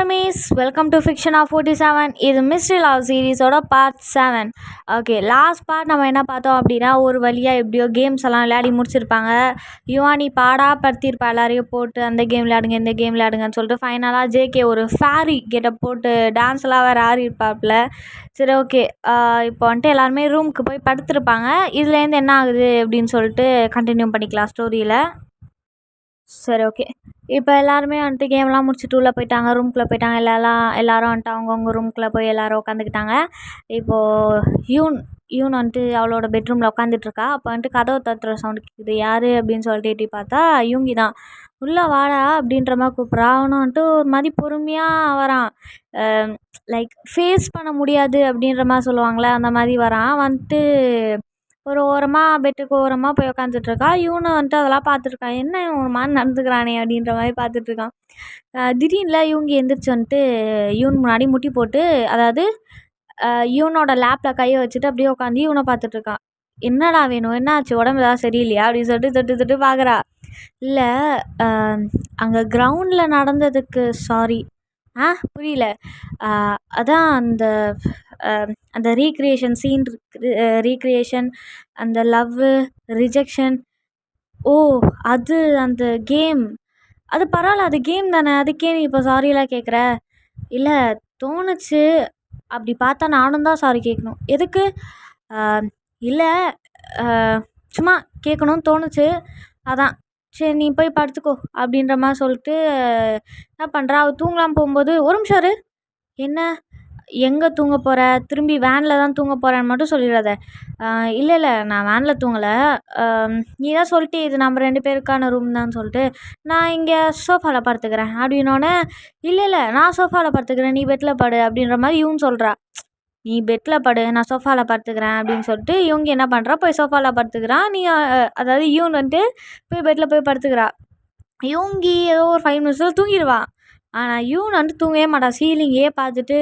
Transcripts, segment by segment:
Enemies welcome to fiction of 47. இது mystery love சீரீஸோட part 7. Okay, last part நம்ம என்ன பார்த்தோம் அப்படின்னா, ஒரு வழியாக எப்படியோ கேம்ஸ் எல்லாம் விளையாடி முடிச்சிருப்பாங்க. யுவானி படுத்தியிருப்பா எல்லாரையும் போட்டு அந்த கேம் விளையாடுங்க இந்த கேம் விளையாடுங்கன்னு சொல்லிட்டு ஃபைனலாக ஜேகே ஒரு ஃபேரி கிட்ட போட்டு டான்ஸ்லாம் வேறு ஆடிருப்பாப்புல. சரி, ஓகே, இப்போ வந்துட்டு எல்லாருமே ரூமுக்கு போய் படுத்துருப்பாங்க. இதுலேருந்து என்ன ஆகுது அப்படின்னு சொல்லிட்டு கண்டினியூ பண்ணிக்கலாம் ஸ்டோரியில். சரி, ஓகே, இப்போ எல்லாருமே வந்துட்டு கேம்லாம் முடிச்சுட்டு உள்ளே போயிட்டாங்க, ரூம்குள்ளே போயிட்டாங்க. எல்லோரும் வந்துட்டு அவங்கவுங்க ரூம்குள்ளே போய் எல்லோரும் உட்காந்துக்கிட்டாங்க. இப்போது யூன் வந்துட்டு அவளோட பெட்ரூமில் உட்காந்துட்ருக்கா. அப்போ வந்துட்டு கதவை தட்டுற சவுண்டு கேட்குது. யார் அப்படின்னு சொல்லிட்டு எட்டி பார்த்தா யூங்கி தான். உள்ளே வாடா அப்படின்ற மாதிரி கூப்பிட்றா. அவனும் வந்துட்டு ஒரு மாதிரி பொறுமையாக வரான். லைக் ஃபேஸ் பண்ண முடியாது அப்படின்ற மாதிரி சொல்லுவாங்களே, அந்த மாதிரி வரான். வந்துட்டு ஒரு ஓரமாக பெட்டுக்கு ஓரமாக போய் உட்காந்துட்ருக்கா. இவனை வந்துட்டு அதெல்லாம் பார்த்துட்ருக்கான். என்ன ஒரு மாதிரி நடந்துக்கிறானே அப்படின்ற மாதிரி பார்த்துட்ருக்கான். திடீர்னு இவங்க எந்திரிச்சு வந்துட்டு இவன் முன்னாடி முட்டி போட்டு, அதாவது இவனோட லேப்பில் கையை வச்சுட்டு அப்படியே உட்காந்து இவனை பார்த்துட்ருக்கான். என்னடா வேணும், என்ன ஆச்சு, உடம்பு ஏதாவது சரியில்லையா அப்படின்னு சொல்லிட்டு தொட்டு தொட்டு பார்க்குறா. இல்லை, அங்கே கிரவுண்டில் நடந்ததுக்கு சாரி. புரியல. அதான் அந்த ரீக்ரியேஷன் சீன் ரீக்ரியேஷன், அந்த லவ்வு, ரிஜெக்ஷன். ஓ, அது அந்த கேம். அது பரவாயில்ல, அது கேம் தானே, அதுக்கே நீ இப்போ சாரியெலாம் கேட்குற? இல்லை, தோணுச்சு. அப்படி பார்த்தா நானும் தான் சாரி கேட்கணும். எதுக்கு? இல்லை, சும்மா கேட்கணும்னு தோணுச்சு, அதான். சரி, நீ போய் படுத்துக்கோ அப்படின்ற மாதிரி சொல்லிட்டு என்ன பண்ணுறா. அவள் தூங்கலாம் போகும்போது, ஒரு நிமிஷம் இரு. என்ன, எங்கே தூங்க போகிற? திரும்பி வேனில் தான் தூங்க போகிறேன்னு மட்டும் சொல்லிடாத. இல்லை, நான் வேனில் தூங்கலை. நீ தான் சொல்லிட்டு இது நம்ம 2 பேருக்கான ரூம் தான் சொல்லிட்டு, நான் இங்கே சோஃபாவில் படுத்துக்கிறேன் அப்படின்னோடனே, இல்லை, நான் சோஃபாவில் படுத்துக்கிறேன், நீ பெட்டில் படு அப்படின்ற மாதிரி இவன் சொல்கிறா. நீ பெட்டில் படு, நான் சோஃபாவில் படுத்துக்கிறேன் அப்படின்னு சொல்லிட்டு இவங்க என்ன பண்ணுறா, போய் சோஃபாவில் படுத்துக்கிறான். அதாவது இவன் வந்துட்டு போய் பெட்டில் போய் படுத்துக்கிறா. இவங்கி ஏதோ ஒரு 5 நிமிஷத்தில் தூங்கிடுவான். ஆனால் இவன் வந்துட்டு தூங்கவே மாட்டான். சீலிங்கே பார்த்துட்டு,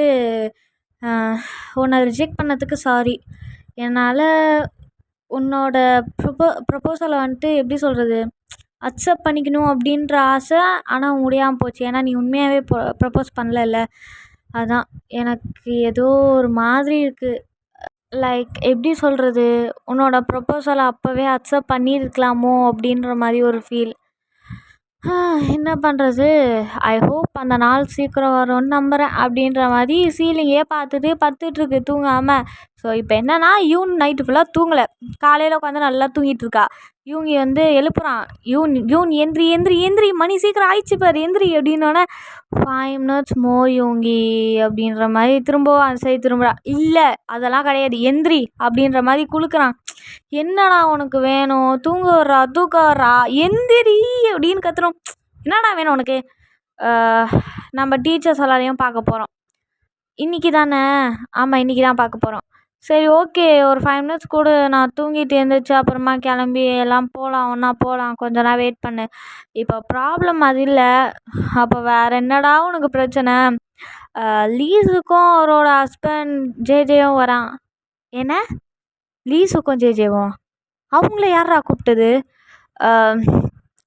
உன்னை ரிஜெக்ட் பண்ணதுக்கு சாரி. என்னால் உன்னோட ப்ரப்போசலை வந்துட்டு எப்படி சொல்கிறது, அக்செப்ட் பண்ணிக்கணும் அப்படின்ற ஆசை, ஆனால் முடியாமல் போச்சு. ஏன்னா நீ உண்மையாகவே ப்ரப்போஸ் பண்ணல. அதான் எனக்கு ஏதோ ஒரு மாதிரி இருக்குது. லைக் எப்படி சொல்கிறது, உன்னோட ப்ரப்போசலை அப்போவே அக்செப்ட் பண்ணியிருக்கலாமோ அப்படின்ற மாதிரி ஒரு ஃபீல். என்ன பண்ணுறது, ஐ ஹோப் அந்த நாள் சீக்கிரம் வரும்னு நம்புகிறேன் அப்படின்ற மாதிரி சீலிங்கே பார்த்துட்டு படுத்துட்ருக்கு தூங்காமல். ஸோ இப்போ என்னென்னா, யூன் நைட்டு ஃபுல்லாக தூங்கலை. காலையில் உட்காந்து நல்லா தூங்கிட்டுருக்கா. இவங்க வந்து எழுப்புறான். யூன் எந்திரி, மணி சீக்கிரம் ஆயிடுச்சு பாரு, எந்திரி அப்படின்னோடனே 5 minutes மோர் யூங்கி அப்படின்ற மாதிரி திரும்பவும் அந்த சைடு திரும்புறா. இல்லை, அதெல்லாம் கிடையாது, எந்திரி அப்படின்ற மாதிரி குலுக்குறான். என்னடா உனக்கு வேணும், தூங்க வர்றா, எந்திரி அப்படின்னு கத்துறோம். என்னடா வேணும் உனக்கு? நம்ம டீச்சர்ஸ் எல்லாரையும் பார்க்க போகிறோம் இன்றைக்கி தானே. ஆமாம், இன்றைக்கி தான் பார்க்க போகிறோம். சரி, ஓகே, ஒரு 5 minutes கூட நான் தூங்கிட்டு எழுந்திரிச்சு அப்புறமா கிளம்பி எல்லாம் போகலாம், ஒன்றா போகலாம், கொஞ்ச நேரம் வெயிட் பண்ணு. இப்போ ப்ராப்ளம் அது இல்லை. அப்போ வேறு என்னடா உனக்கு பிரச்சனை? லீஸுக்கும் அவரோட ஹஸ்பண்ட் ஜேஜேவும் வரான். என்ன, லீஸுக்கும் ஜேஜேவும்? அவங்கள யாரா கூப்பிட்டது?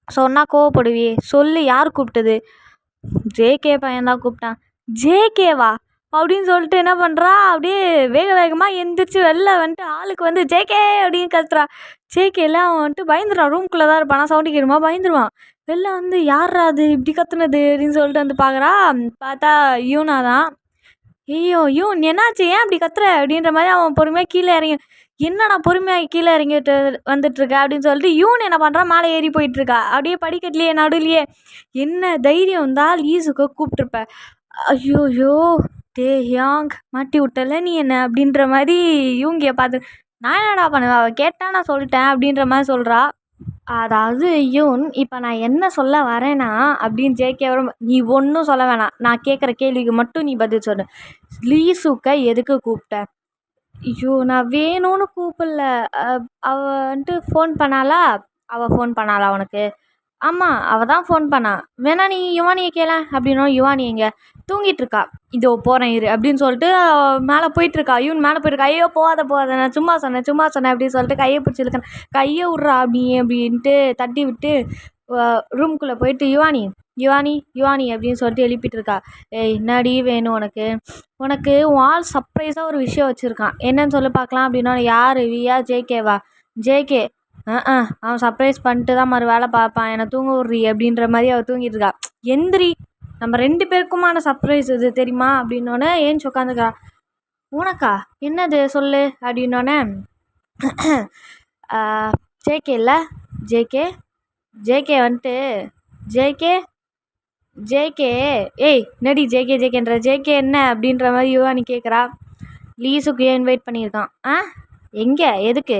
சொன்னால் கோவப்படுவியே, சொல்லு, யார் கூப்பிட்டது? ஜேகே பையன்தான் கூப்பிட்டான். ஜேகேவா அப்படின்னு சொல்லிட்டு என்ன பண்ணுறா, அப்படியே வேகமாக எந்திரிச்சு வெளில வந்துட்டு ஆளுக்கு வந்து ஜேகே அப்படின்னு கத்துறா. ஜேகேல அவன் வந்துட்டு பயந்துருவான். ரூம்குள்ளே தான் இருப்பான், ஆனால் சவுண்டு கேட்குமா பயந்துருவான். வெளில வந்து யாரா அது இப்படி கத்துனது அப்படின்னு சொல்லிட்டு வந்து பார்க்குறா. பார்த்தா யூனா தான். ஐயோ யூன், என்னாச்சு, ஏன் அப்படி கத்துற அப்படின்ற மாதிரி அவன் பொறுமையாக கீழே இறங்கி, என்னடா பொறுமையாக கீழே இறங்கிட்டு வந்துட்டுருக்க அப்படின்னு சொல்லிட்டு யூன் என்ன பண்ணுறான், மேலே ஏறி போயிட்டுருக்கா. அப்படியே படிக்கட்டுலையே நடுலையே. என்ன தைரியம் இருந்தால் லீஸுக்கு கூப்பிட்ருப்ப. ஐயோயோ டே யாங், மாட்டி விட்டல நீ என்ன அப்படின்ற மாதிரி யூங்கியை பார்த்து, நான் என்னடா பண்ணுவேன், அவள் கேட்டா நான் சொல்லிட்டேன் அப்படின்ற மாதிரி சொல்கிறா. அதாவது யூன், இப்போ நான் என்ன சொல்ல வரேன்னா அப்படின்னு ஜேகே வரும். நீ ஒன்றும் சொல்ல வேணாம், நான் கேட்குற கேள்விக்கு மட்டும் நீ பதில் சொல்லு. லீஸுக்கை எதுக்கு கூப்பிட்ட? ஐயோ, நான் வேணும்னு கூப்பிடல. அவள் வந்துட்டு ஃபோன் பண்ணாளா உனக்கு? ஆமாம், அவள் தான் ஃபோன் பண்ணா. வேணா நீ யுவானியை கேள அப்படின்னா, யுவானி எங்கே? தூங்கிட்டு இருக்கா. இதோ போகிறேன் இரு அப்படின்னு சொல்லிட்டு மேலே போயிட்டுருக்கா. யூன் மேலே போயிருக்கா. ஐயோ போகாத, நான் சும்மா சொன்னேன் அப்படின்னு சொல்லிட்டு கையை பிடிச்சி இழுக்கிறேன். கையை விட்றா அப்படின்ட்டு தட்டி விட்டு ரூம்குள்ளே போயிட்டு, யுவானி யுவானி யுவானி அப்படின்னு சொல்லிட்டு எழுப்பிட்டு இருக்கா. ஏய் என்னடி வேணும் உனக்கு? உனக்கு உன் ஆள் சர்ப்ரைஸாக ஒரு விஷயம் வச்சுருக்கான், என்னன்னு சொல்லி பார்க்கலாம் அப்படின்னா. யார்? வியா ஜேகேவா? ஜேகே அவன் சர்ப்ரைஸ் பண்ணிட்டு தான் மறு வேலை பார்ப்பான், என்னை தூங்க விட்றி அப்படின்ற மாதிரி அவள் தூங்கிட்டு இருக்கா. எந்திரி, நம்ம 2 பேருக்குமான சர்ப்ரைஸ் இது தெரியுமா அப்படின்னோடனே ஏஞ்சி உட்காந்துக்கிறா. உனக்கா? என்னது சொல்லு அப்படின்னோடனே ஜேகே இல்லை ஜேகே ஜேகே வந்துட்டு ஜேகே ஜேகே ஏய் நடி ஜேகே ஜேகேன்ற ஜேகே என்ன அப்படின்ற மாதிரி யுவானி கேட்குறா. லீஸுக்கு ஏன் இன்வைட் பண்ணியிருக்கான்? எங்கே? எதுக்கு?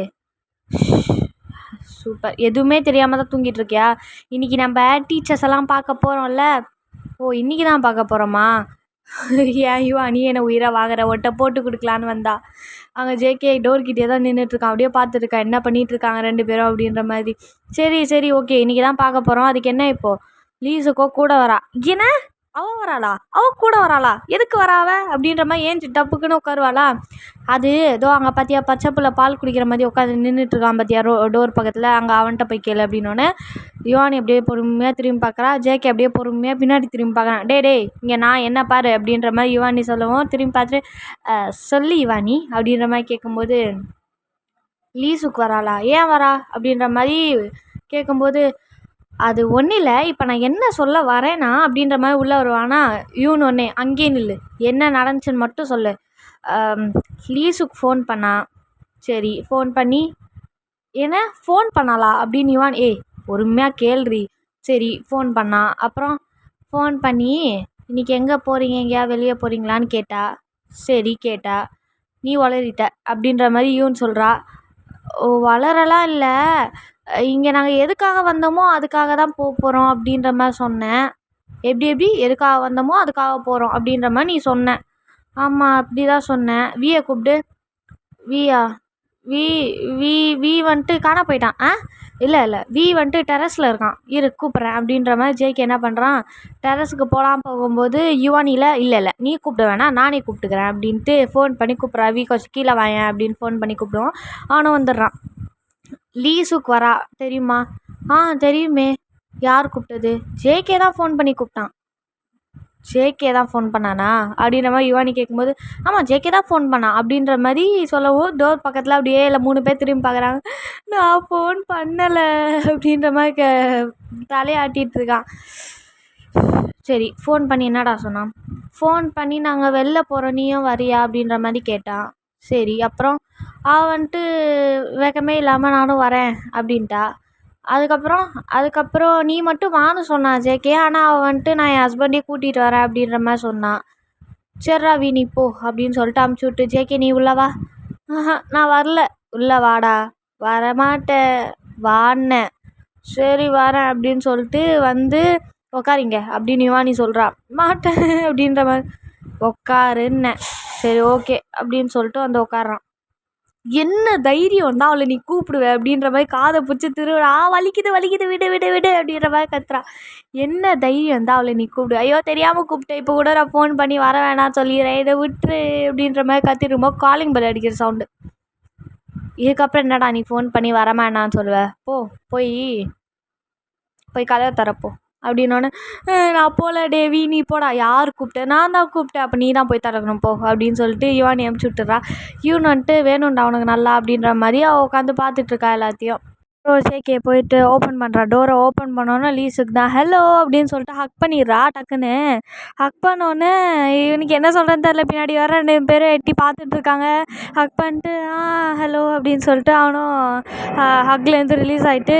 சூப்பர், எதுவுமே தெரியாமல் தான் தூங்கிட்டு இருக்கியா? இன்றைக்கி நம்ம டீச்சர்ஸ் எல்லாம் பார்க்க போகிறோம்ல. ஓ இன்றைக்கி தான் பார்க்க போகிறோமா? ஏன் யுவானி என்னை உயிரை வாங்குற, ஒட்டை போட்டு கொடுக்கலான்னு வந்தா. அங்கே ஜேகே டோர்கிட்டே தான் நின்றுட்டுருக்கான், அப்படியே பார்த்துருக்கா என்ன பண்ணிகிட்ருக்காங்க 2 பேரும் அப்படின்ற மாதிரி. சரி சரி ஓகே, இன்றைக்கி தான் பார்க்க போகிறோம், அதுக்கு என்ன இப்போது? லீஸுக்கோ கூட வரா. என்ன அவள் வராளா? அவள் கூட வராளா? எதுக்கு வராவ அப்படின்ற மாதிரி ஏஞ்சி டப்புக்குன்னு உட்காருவாளா? அது ஏதோ அங்கே பார்த்தியா பச்சை புள்ள பால் குடிக்கிற மாதிரி உட்காந்து நின்றுட்டுருக்கான் பார்த்தியா டோர் பக்கத்தில், அங்கே அவன்கிட்ட போய் கேளு அப்படின்னோடனே யுவானி அப்படியே பொறுமையாக திரும்பி பார்க்குறா. ஜேகே அப்படியே பொறுமையாக பின்னாடி திரும்பி பார்க்குறான். டே இங்கே நான் என்ன பாரு அப்படின்ற மாதிரி யுவானி சொல்லவும் திரும்பி பார்த்துட்டு சொல்லி யுவானி அப்படின்ற மாதிரி கேட்கும்போது லீஸுக்கு வராளா? ஏன் வரா அப்படின்ற மாதிரி கேட்கும்போது அது ஒன்றும் இல்லை, இப்போ நான் என்ன சொல்ல வரேன்னா அப்படின்ற மாதிரி உள்ளே வருவானா. யூன் ஒன்னே அங்கேயே நில்லு, என்ன நடந்துச்சுன்னு மட்டும் சொல்லு. லீஸுக்கு ஃபோன் பண்ணா. சரி ஃபோன் பண்ணி என்ன ஃபோன் பண்ணாளா அப்படின்னு யுவான் பொறுமையாக கேள்றி. சரி ஃபோன் பண்ணா. அப்புறம் ஃபோன் பண்ணி இன்றைக்கி எங்கே போகிறீங்க, எங்கேயா வெளியே போகிறீங்களான்னு கேட்டா. சரி கேட்டா. நீ வளரிட்ட அப்படின்ற மாதிரி யூன் சொல்கிறா. ஓ வளரலாம் இல்லை, இங்கே நாங்கள் எதுக்காக வந்தோமோ அதுக்காக தான் போகிறோம் அப்படின்ற மாதிரி சொன்னேன். எப்படி எதுக்காக வந்தோமோ அதுக்காக போகிறோம் அப்படின்ற மாதிரி நீ சொன்ன. ஆமாம் அப்படி தான் சொன்னேன். வியை கூப்பிடு. வியா? வி வி வி வந்துட்டு காணா போயிட்டான். இல்லை வி வந்துட்டு டெரஸில் இருக்கான், இரு கூப்பிட்றேன் அப்படின்ற மாதிரி ஜேகே என்ன பண்ணுறான், டெரஸுக்கு போகும்போது யுவானியில் இல்லை நீ கூப்பிட வேணாம் நானே கூப்பிட்டுக்கிறேன் அப்படின்ட்டு ஃபோன் பண்ணி கூப்பிட்றா. வி கொஞ்சம் கீழே வாயேன் அப்படின்னு ஃபோன் பண்ணி கூப்பிடுவோம். அவனும் வந்துடுறான். லீஸுக்கு வரா தெரியுமா? தெரியுமே. யார் கூப்பிட்டது? ஜேகே தான் ஃபோன் பண்ணி கூப்பிட்டான். ஜேகே தான் ஃபோன் பண்ணானா அப்படின்ற மாதிரி யுவானி கேட்கும்போது ஆமாம் ஜேகே தான் ஃபோன் பண்ணான் அப்படின்ற மாதிரி சொல்லவும் டோர் பக்கத்தில் அப்படியே இல்லை 3 பேர் திரும்பி பார்க்குறாங்க. நான் ஃபோன் பண்ணலை அப்படின்ற மாதிரி தலையாட்டிகிட்டு இருக்கான். சரி ஃபோன் பண்ணி என்னடா சொன்னான்? ஃபோன் பண்ணி நாங்கள் வெளில போகிறோம் நீயும் வரியா அப்படின்ற மாதிரி கேட்டான். சரி அப்புறம் அவள் வந்துட்டு வெக்கமே இல்லாமல் நானும் வரேன் அப்படின்ட்டா. அதுக்கப்புறம் நீ மட்டும் வான்னு சொன்னா ஜேகே, ஆனால் அவள் வந்துட்டு நான் என் ஹஸ்பண்டே கூட்டிகிட்டு வரேன் அப்படின்ற மாதிரி சொன்னான். சரிடா வி நீ போ அப்படின்னு சொல்லிட்டு அமுச்சு விட்டு ஜேகே நீ உள்ளவா. நான் வரல. உள்ள வாடா. வரமாட்டேன் வான்னேன். சரி வரேன் அப்படின்னு சொல்லிட்டு வந்து உக்காரிங்க அப்படின்னு யுவானி சொல்கிறா. மாட்டேன் அப்படின்ற மாதிரி உக்காருன்னேன். சரி ஓகே அப்படின்னு சொல்லிட்டு வந்து உட்காரான். என்ன தைரியம் தான் அவளை நீ கூப்பிடுவ அப்படின்ற மாதிரி காதை பிடிச்சி திருவிழா வலிக்குது விடு விடு விடு அப்படின்ற மாதிரி கத்துறா. என்ன தைரியம் தான் அவளை நீ கூப்பிடு. ஐயோ தெரியாமல் கூப்பிட்டேன், இப்போ கூட நான் ஃபோன் பண்ணி வர வேணாம் சொல்லிடுறேன், இதை விட்டுரு அப்படின்ற மாதிரி கத்திருக்கும்போது காலிங் பெல் அடிக்கிற சவுண்டு. இதுக்கப்புறம் என்னடா நீ ஃபோன் பண்ணி வர வேணான்னு சொல்லுவ? போய் கதவை தரப்போ அப்படின்னோடனே நான் போகல டேவி நீ போடா. யார் கூப்பிட்டேன்? நான் தான் கூப்பிட்டேன். அப்போ நீ தான் போய் திறக்கணும் போ அப்படின்னு சொல்லிட்டு யுவானி அமுச்சு விட்டுறா. யூன் வந்துட்டு வேணும்டா அவனுக்கு நல்லா அப்படின்ற மாதிரி அவள் உட்காந்து பார்த்துட்ருக்கா எல்லாத்தையும். ஜேகே போயிட்டு ஓப்பன் பண்ணுறா. டோரை ஓப்பன் பண்ணோன்னே லீஸுக்கு தான் ஹலோ அப்படின்னு சொல்லிட்டு ஹக் பண்ணிடுறா. டக்குன்னு ஹக் பண்ணோன்னே இவனுக்கு என்ன சொல்கிறேன்னு தெரில, பின்னாடி வர 2 பேரும் எட்டி பார்த்துட்ருக்காங்க. ஹக் பண்ணிட்டு ஹலோ அப்படின்னு சொல்லிட்டு அவனும் ஹக்லேருந்து ரிலீஸ் ஆகிட்டு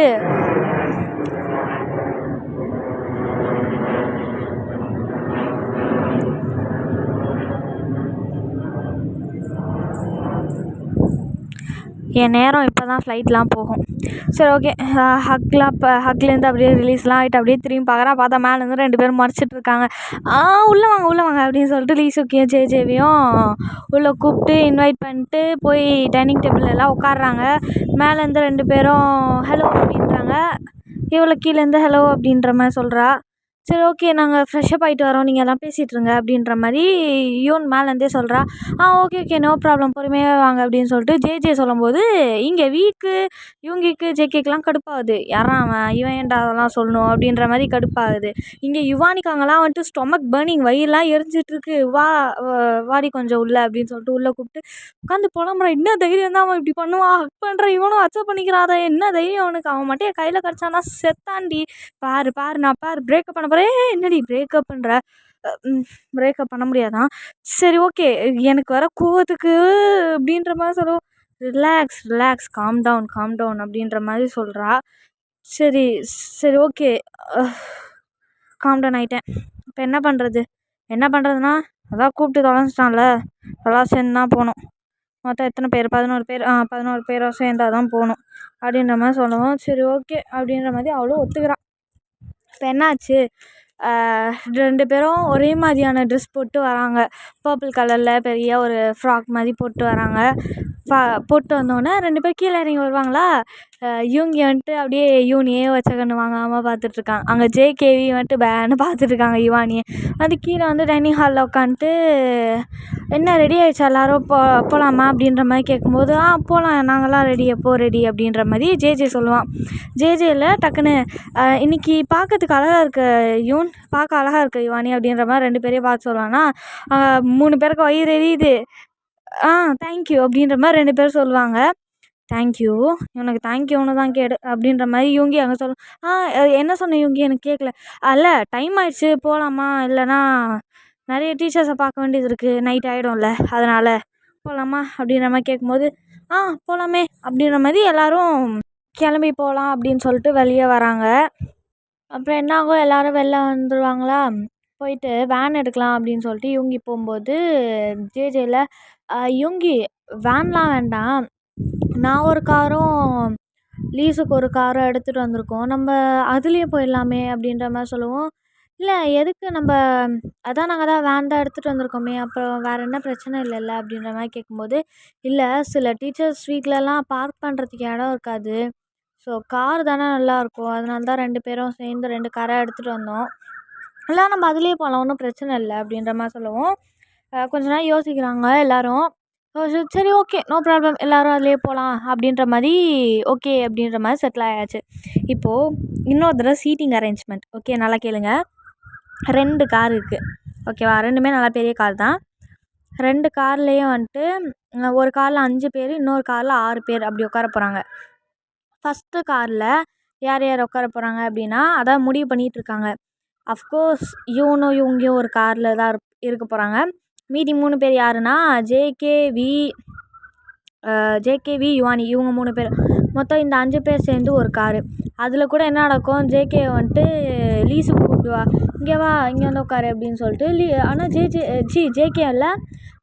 என் நேரம் இப்போ தான் ஃப்ளைட்லாம் போகும். சரி ஓகே ஹக்லேருந்து அப்படியே ரிலீஸ்லாம் ஆகிட்டு அப்படியே திரும்பி பார்த்தா மேலேருந்து 2 பேரும் மறைச்சிட்ருக்காங்க. உள்ளே வாங்க அப்படின்னு சொல்லிட்டு லீஸுக்கையும் ஜேஜேவையும் உள்ளே கூப்பிட்டு இன்வைட் பண்ணிட்டு போய் டைனிங் டேபிள் எல்லாம் உட்காடுறாங்க. மேலேருந்து 2 பேரும் ஹலோ அப்படின்றாங்க. இவ்வளோ கீழேருந்து ஹலோ அப்படின்ற மாதிரி சொல்கிறா. சரி ஓகே நாங்கள் ஃப்ரெஷ்ஷப் ஆகிட்டு வரோம், நீங்கள் எல்லாம் பேசிகிட்ருங்க அப்படின்ற மாதிரி யூன் மேலேருந்தே சொல்கிறா. ஓகே நோ ப்ராப்ளம் பொறுமையாக வாங்க அப்படின்னு சொல்லிட்டு ஜேஜே சொல்லும்போது இங்கே எனக்கு யூங்கிக்கு ஜேகேக்கெலாம் கடுப்பாகுது. யாரா அவன், இவன் ஏன்டா அதெல்லாம் சொல்லணும் அப்படின்ற மாதிரி கடுப்பாகுது. இங்கே யுவானிக்கு அங்கெல்லாம் வந்துட்டு ஸ்டொமக் பர்னிங், வயிறுலாம் எரிஞ்சிட்ருக்கு. வாடி கொஞ்சம் உள்ள அப்படின்னு சொல்லிட்டு உள்ளே கூப்பிட்டு உட்காந்து புலம்புறான். என்ன தைரியம் தான் அவன் இப்படி பண்ணுவான், ஹக் பண்ணுறான், இவனும் அக்செப்ட் பண்ணிக்கிறாத, என்ன தைரியம் அவனுக்கு, அவன் மட்டும் என் கையில் கிடச்சானா செத்தாண்டி. பாரு பாரு நான் பாரு பிரேக்கப் பண்ண போகிறேன். என்னடி பிரேக்கப் பண்ணுற, பிரேக்கப் பண்ண முடியாதான், சரி ஓகே எனக்கு வர கோவத்துக்கு அப்படின்ற மாதிரி சொல்லுவோம். ரிலாக்ஸ் ரிலாக்ஸ், காம் டவுன் அப்படின்ற மாதிரி சொல்கிறா. சரி சரி ஓகே, காம் டவுன் ஆகிட்டேன். இப்போ என்ன பண்ணுறதுன்னா அதான் கூப்பிட்டு தொலைஞ்சிட்டான்ல, எல்லாம் சேர்ந்து தான் போகணும். மொத்தம் எத்தனை பேர், 11 பேர், 11 பேராக சேர்ந்தால் தான் போகணும் அப்படின்ற மாதிரி சொல்லுவோம். சரி ஓகே அப்படின்ற மாதிரி அவளும் ஒத்துக்கிறான். இப்போ என்னாச்சு, 2 பேரும் ஒரே மாதிரியான ட்ரெஸ் போட்டு வராங்க. பர்பிள் கலரில் பெரிய ஒரு ஃப்ராக் மாதிரி போட்டு வராங்க. போட்டு வந்தோடனே 2 பேர் கீழே இறங்கி வருவாங்களா. இவங்க வந்துட்டு அப்படியே யூனியே வச்ச கண்ணு வாங்காமல் பார்த்துட்ருக்காங்க. அங்கே ஜேகேவி வந்துட்டு பேன்னு பார்த்துட்ருக்காங்க யுவானியை. அது கீழே வந்து டைனிங் ஹாலில் உட்காந்துட்டு என்ன ரெடி ஆகிடுச்சா எல்லோரும் போகலாமா அப்படின்ற மாதிரி கேட்கும்போது போகலாம், நாங்கள்லாம் ரெடி, எப்போ ரெடி அப்படின்ற மாதிரி ஜேஜே சொல்லுவான். ஜேஜேயில் டக்குன்னு இன்றைக்கி பார்க்கறதுக்கு அழகாக இருக்க யூன், பார்க்க அழகாக இருக்க யுவானி அப்படின்ற மாதிரி 2 பேரையும் பார்த்து சொல்லுவான்னா 3 பேருக்கு வயிறு எரியுது. தேங்க்யூ அப்படின்ற மாதிரி 2 பேர் சொல்லுவாங்க. தேங்க்யூ, இவனுக்கு தேங்க்யூன்னு தான் கேடு அப்படின்ற மாதிரி யூங்கி அங்கே சொல்லும். என்ன சொன்ன யூங்கி, எனக்கு கேட்கல. இல்லை டைம் ஆயிடுச்சு போகலாமா, இல்லைனா நிறைய டீச்சர்ஸை பார்க்க வேண்டியது இருக்குது, நைட் ஆகிடும்ல, அதனால் போகலாமா அப்படின்ற மாதிரி கேட்கும்போது போகலாமே அப்படின்ற மாதிரி எல்லோரும் கிளம்பி போகலாம் அப்படின்னு சொல்லிட்டு வெளியே வராங்க. அப்புறம் என்ன ஆகும், எல்லோரும் வெளில வந்துடுவாங்களா. போயிட்டு வேன் எடுக்கலாம் அப்படின்னு சொல்லிட்டு யூங்கி போகும்போது ஜேஜேயில் யூங்கி வேன்லாம் வேண்டாம், நான் ஒரு காரும் லீஸுக்கு ஒரு காரும் எடுத்துகிட்டு வந்திருக்கோம், நம்ம அதுலேயே போயிடலாமே அப்படின்ற மாதிரி சொல்லுவோம். இல்லை எதுக்கு, நம்ம அதான் நாங்கள் தான் வேன் தான் எடுத்துகிட்டு வந்திருக்கோமே, அப்புறம் வேறு என்ன பிரச்சனை இல்லைல்ல அப்படின்ற மாதிரி கேட்கும்போது, இல்லை சில டீச்சர்ஸ் வீட்லலாம் பார்க் பண்ணுறதுக்கு இடம் இருக்காது, ஸோ கார் தானே நல்லாயிருக்கும், அதனால தான் 2 பேரும் சேர்ந்து 2 காராக எடுத்துகிட்டு வந்தோம், இல்லை நம்ம அதுலேயே போகலாம், ஒன்றும் பிரச்சனை இல்லை அப்படின்ற மாதிரி சொல்லுவோம். கொஞ்ச நேரம் யோசிக்கிறாங்க எல்லோரும். சரி ஓகே நோ ப்ராப்ளம், எல்லோரும் அதிலே போகலாம் அப்படின்ற மாதிரி ஓகே அப்படின்ற மாதிரி செட்டில் ஆயாச்சு. இப்போது இன்னொரு தடவை சீட்டிங் அரேஞ்ச்மெண்ட். ஓகே நல்லா கேளுங்க. 2 கார் இருக்குது ஓகேவா, 2மே நல்லா பெரிய கார் தான். 2 கார்லேயும் வந்துட்டு ஒரு காரில் 5 பேர், இன்னொரு காரில் 6 பேர் அப்படி உட்கார போகிறாங்க. ஃபஸ்ட்டு காரில் யார் யார் உட்கார போகிறாங்க அப்படின்னா, அதான் முடிவு பண்ணிகிட்ருக்காங்க. அஃப்கோர்ஸ் இவங்கியும் ஒரு காரில் தான் இருக்க போகிறாங்க. மீதி 3 பேர் யாருன்னா ஜேகேவி யுவானி, இவங்க 3 பேர், மொத்தம் இந்த 5 பேர் சேர்ந்து ஒரு காரு. அதில் கூட என்ன நடக்கும், ஜேகே வந்துட்டு லீஸுக்கு கூப்பிடுவா, இங்கே வா இங்கே வந்து உட்காரு அப்படின்னு சொல்லிட்டு. ஆனால் ஜேகே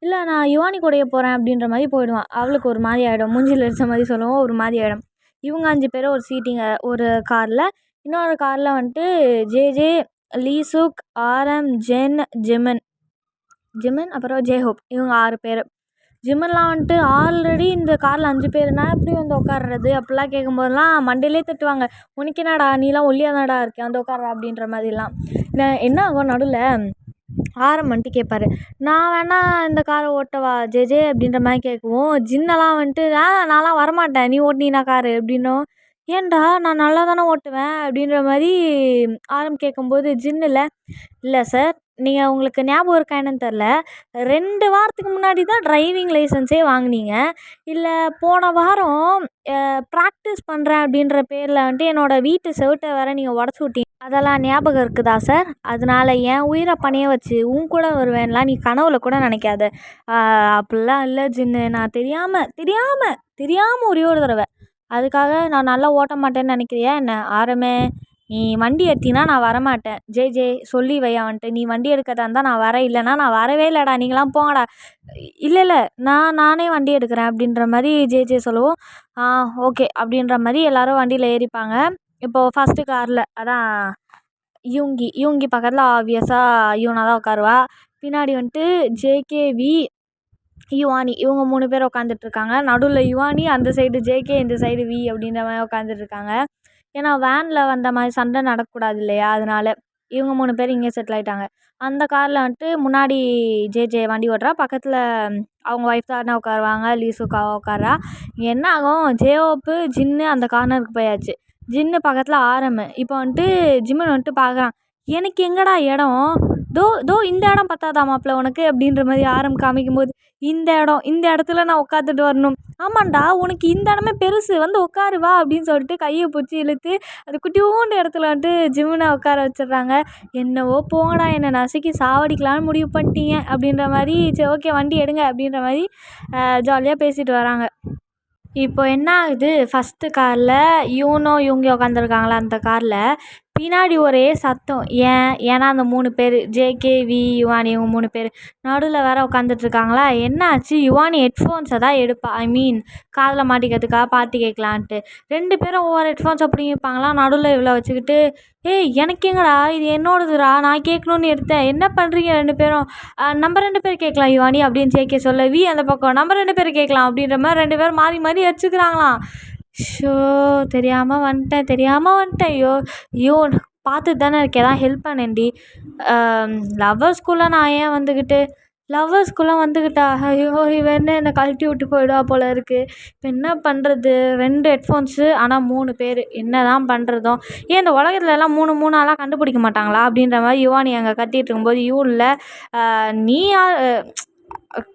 இல்லை நான் யுவானி கூடயே போகிறேன் அப்படின்ற மாதிரி போயிடுவான். அவளுக்கு ஒரு மாதிரி ஆகிடும், மூஞ்சில் அடித்த மாதிரி சொல்லுவோம், ஒரு மாதிரி ஆகிடும். இவங்க 5 பேரும் ஒரு சீட்டிங்க ஒரு காரில், இன்னொரு காரில் வந்துட்டு ஜேஜே, லீசுக், ஆரம், ஜிமன் அப்புறம் ஜேஹோப், இவங்க 6 பேர். ஜிம்மன்லாம் வந்துட்டு ஆல்ரெடி இந்த காரில் 5 பேருனா எப்படி வந்து உட்கார்றது அப்படிலாம் கேட்கும்போதெல்லாம் மண்டையிலே தட்டுவாங்க. உனக்கு என்னடா, நீலாம் ஒல்லியாக தான்டா இருக்கேன், வந்து உட்கார்றா அப்படின்ற மாதிரிலாம். என்ன ஆகும், நடுவில் ஆரம் வந்துட்டு கேட்பாரு, நான் வேணா இந்த காரை ஓட்டவா ஜேஜே அப்படின்ற மாதிரி கேட்குவோம். ஜின்னெல்லாம் வந்துட்டு நான்லாம் வரமாட்டேன், நீ ஓட்டினா காரு அப்படின்னும். ஏன்டா நான் நல்லா தானே ஓட்டுவேன் அப்படின்ற மாதிரி ஆரம் கேட்கும்போது இல்லை சார், நீங்கள் உங்களுக்கு ஞாபகம் இருக்கா என்னன்னு தெரில, 2 வாரத்துக்கு முன்னாடி தான் டிரைவிங் லைசன்ஸே வாங்கினீங்க, இல்லை போன வாரம் ப்ராக்டிஸ் பண்ணுறேன் அப்படின்ற பேரில் வந்துட்டு என்னோடய வீட்டு செவிட்டை வேறு நீங்கள் உடச்சி விட்டீங்க, அதெல்லாம் ஞாபகம் இருக்குதா சார், அதனால் என் உயிரை பணைய வச்சு உன் கூட வருவேன்லாம் நீ கனவுல கூட நினைக்காத. அப்படிலாம் இல்லை ஜின்னு, நான் தெரியாமல் ஒரே ஒரு தடவை, அதுக்காக நான் நல்லா ஓட்ட மாட்டேன்னு நினைக்கிறியா என்ன. ஆரமே, நீ வண்டி எடுத்தினா நான் வரமாட்டேன், ஜே சொல்லி வை அவன்ட்டு, நீ வண்டி எடுக்கிறதா இருந்தால் நான் வரேன், இல்லைனா நான் வரவே இல்லைடா, நீங்களாம் போங்கடா. இல்லை நானே வண்டி எடுக்கிறேன் அப்படின்ற மாதிரி ஜே சொல்லுவோம். ஓகே அப்படின்ற மாதிரி எல்லோரும் வண்டியில் ஏறிப்பாங்க. இப்போது ஃபஸ்ட்டு காரில் அதான் யூங்கி பக்கத்தில் ஆப்வியஸாக யூனா தான் உட்காருவா. பின்னாடி வந்துட்டு ஜேகேவி, யுவானி, இவங்க 3 பேர் உட்காந்துட்ருக்காங்க. நடுவில் யுவானி, அந்த சைடு ஜேகே, இந்த சைடு வி அப்படின்ற மாதிரி உட்காந்துட்ருக்காங்க. ஏன்னா வேனில் வந்த மாதிரி சண்டை நடக்கக்கூடாது இல்லையா, அதனால. இவங்க 3 பேர் இங்கே செட்டில் ஆயிட்டாங்க. அந்த காரில் வந்துட்டு முன்னாடி ஜேஜே வண்டி ஓட்டுறா, பக்கத்தில் அவங்க ஒய்ஃப் தான் உட்காருவாங்க, லீசுக்கா உட்கார்றா. என்ன ஆகும், ஜேஓப்பு ஜின்னு அந்த கார்னருக்கு போயாச்சு. ஜின்னு பக்கத்தில் ஆரம்மு. இப்போ வந்துட்டு ஜிம்மன் வந்துட்டு பார்க்குறான், எனக்கு எங்கடா இடம், தோ தோ இந்த இடம் பத்தாதா மாப்பிள்ள உனக்கு அப்படின்ற மாதிரி ஆரம் காமிக்கும்போது, இந்த இடத்துல நான் உட்காந்துட்டு வரணும். ஆமாண்டா, உனக்கு இந்த இடமே பெருசு, வந்து உட்காரு வா அப்படின்னு சொல்லிட்டு கையை பிடிச்சி இழுத்து அது குட்டியோண்டு இடத்துல வந்துட்டு ஜிம்முனை உட்கார வச்சிடுறாங்க. என்னவோ போங்கடா, என்னை நசுக்கி சாவடிக்கலான்னு முடிவு பண்ணிட்டீங்க அப்படின்ற மாதிரி, சரி ஓகே வண்டி எடுங்க அப்படின்ற மாதிரி ஜாலியாக பேசிட்டு வராங்க. இப்போ என்ன ஆகுது, ஃபஸ்ட்டு காரில் யூங்கி உட்காந்துருக்காங்களா, அந்த காரில் பின்னாடி ஒரே சத்தம். ஏன்னா அந்த 3 பேர் ஜேகே, யுவானி இவங்க 3 பேர் நடுவில் வேற உட்காந்துட்ருக்காங்களா. என்ன ஆச்சு, யுவானி ஹெட்ஃபோன்ஸை தான் எடுப்பா, ஐ மீன் காதில் மாட்டிக்கிறதுக்காக பாட்டு கேட்கலான்ட்டு. 2 பேரும் ஒவ்வொரு ஹெட்ஃபோன்ஸை பிடிங்கிப்பாங்களாம். நடுவில் இவ்வளோ வச்சுக்கிட்டு, ஏய் எனக்கு எங்கடா, இது என்னோடதுடா, நான் கேட்கணுன்னு எடுத்தேன், என்ன பண்ணுறீங்க 2 பேரும், நம்ம 2 பேர் கேட்கலாம் யுவானி அப்படின்னு ஜேகே சொல்ல, அந்த பக்கம் நம்ம 2 பேர் கேட்கலாம் அப்படின்ற மாதிரி 2 பேரும் மாறி மாறி வச்சுக்கிறாங்களாம். ஷோ, தெரியாமல் வந்துட்டேன். ஐயோ பார்த்துட்டு தானே இருக்கேன், ஏதாவது ஹெல்ப் பண்ணேன்டி. லவ்வர்ஸ்குள்ளே நான் ஏன் வந்துக்கிட்டா, ஐயோ இவன் என்னை கழட்டி விட்டு போயிடுவா போல இருக்குது. இப்போ என்ன பண்ணுறது, 2 ஹெட்ஃபோன்ஸு ஆனால் 3 பேர், என்ன தான் பண்ணுறதோ. ஏன் இந்த உலகத்துல எல்லாம் 3 ஆளாக கண்டுபிடிக்க மாட்டாங்களா அப்படின்ற மாதிரி யுவானி அங்கே கத்திட்டு இருக்கும்போது, இல்லை நீ